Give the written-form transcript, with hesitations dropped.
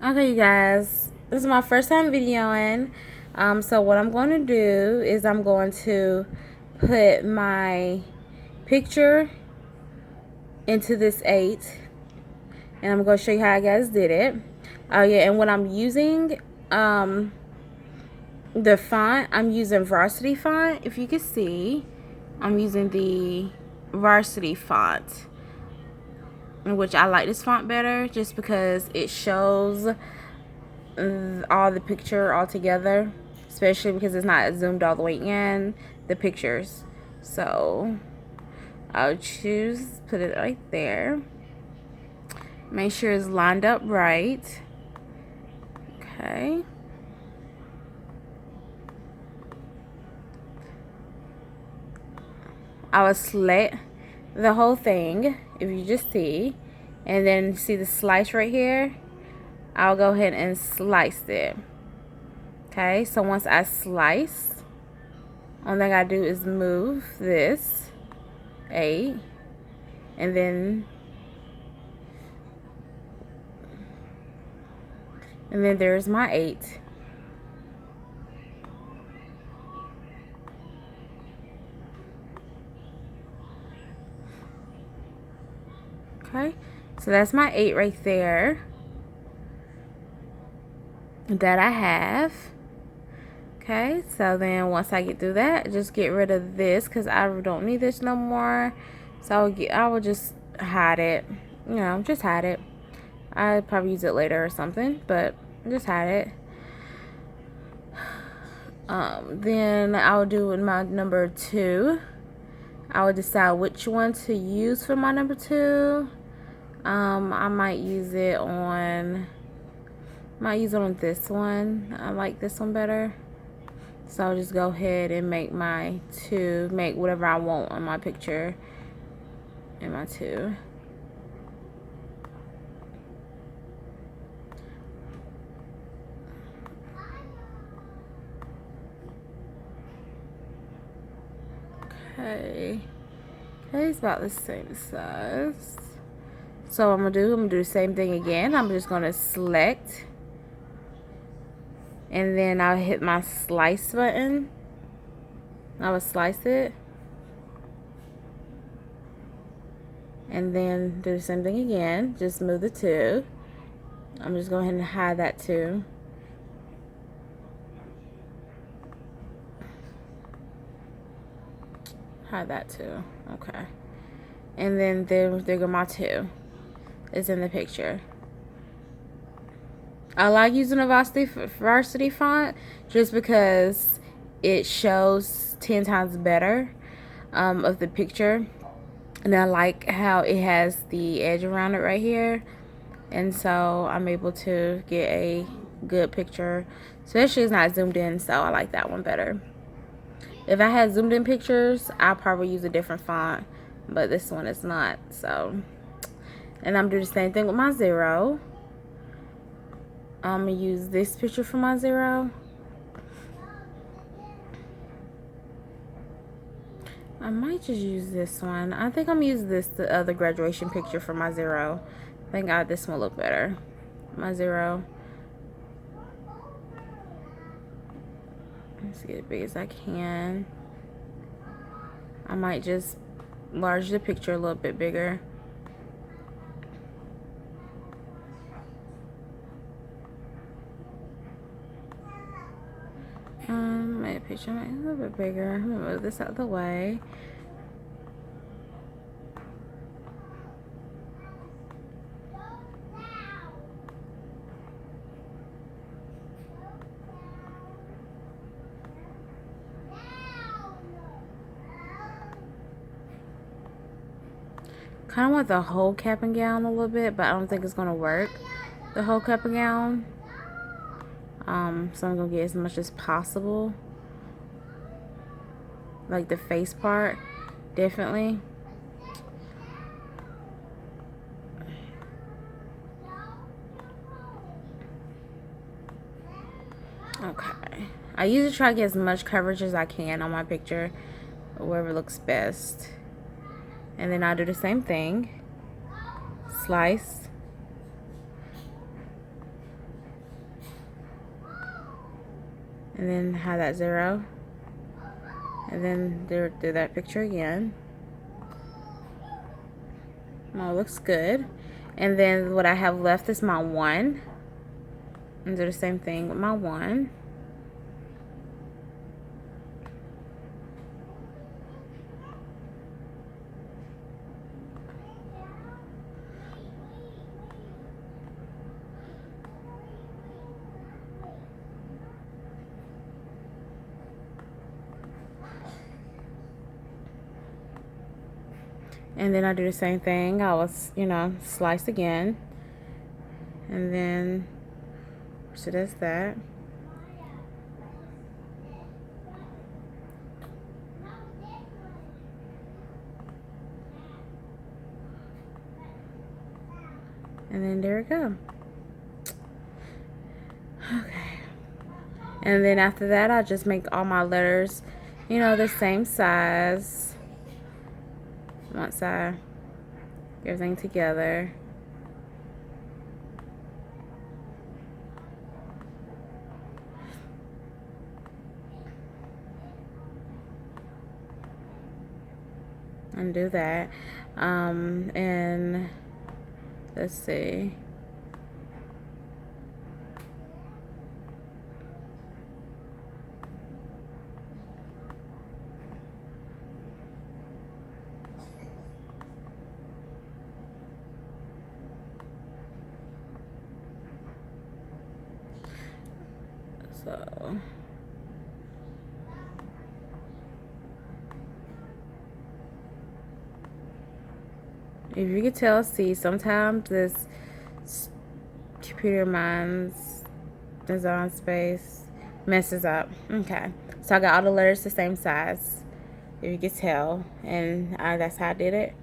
Okay, you guys, this is my first time videoing. So what I'm going to do is I'm going to put my picture into this 8, and I'm going to show you how I guys did it. Oh yeah, and when I'm using the font, I'm using Varsity font. If you can see, I'm using the Varsity font, in which I like this font better just because it shows all the picture all together, especially because it's not zoomed all the way in the pictures. So I'll put it right there. Make sure it's lined up right. Okay. I will select the whole thing, if you just see, and then see the slice right here. I'll go ahead and slice it. Okay, so once I slice, only thing I do is move this 8, and then there's my 8. Okay, so that's my 8 right there that I have. Okay, so then once I get through that, just get rid of this because I don't need this no more. So I will just hide it. You know, just hide it. I'll probably use it later or something, but just hide it. Then I'll do my number 2. I will decide which one to use for my number 2. I might use it on this one. I like this one better. So I'll just go ahead and make my 2, make whatever I want on my picture in my 2. Okay, it's about the same size. So I'm gonna do the same thing again. I'm just gonna select, and then I'll hit my slice button. I will slice it, and then do the same thing again. Just move the 2. I'm just going ahead and hide that 2. Hide that 2. Okay. And then there go my 2. It's in the picture. I like using a varsity font just because it shows 10 times better of the picture. And I like how it has the edge around it right here. And so I'm able to get a good picture. Especially it's not zoomed in, so I like that one better. If I had zoomed in pictures, I'll probably use a different font. But this one is not, so. And I'm doing the same thing with my 0. I'm going to use this picture for my 0. I might just use this one. I think I'm going to use this, the other graduation picture for my 0. I think this one will look better. My 0. Let's get as big as I can. I might just enlarge the picture a little bit bigger. My picture might be a little bit bigger. I'm gonna move this out of the way. Kind of want the whole cap and gown a little bit, but I don't think it's gonna work. The whole cap and gown. So I'm gonna get as much as possible. Like the face part, definitely. Okay. I usually try to get as much coverage as I can on my picture, wherever looks best. And then I'll do the same thing. Slice. and then have that 0, and then do that picture again. Oh, looks good. And then what I have left is my 1, and do the same thing with my 1. And then I do the same thing. I was, slice again. And then, so that's that. And then there we go. Okay. And then after that, I just make all my letters, the same size. Once I get everything together. And do that. And let's see. So if you can tell, see, sometimes this computer mine's design space messes up. Okay, so I got all the letters the same size, if you can tell, and that's how I did it.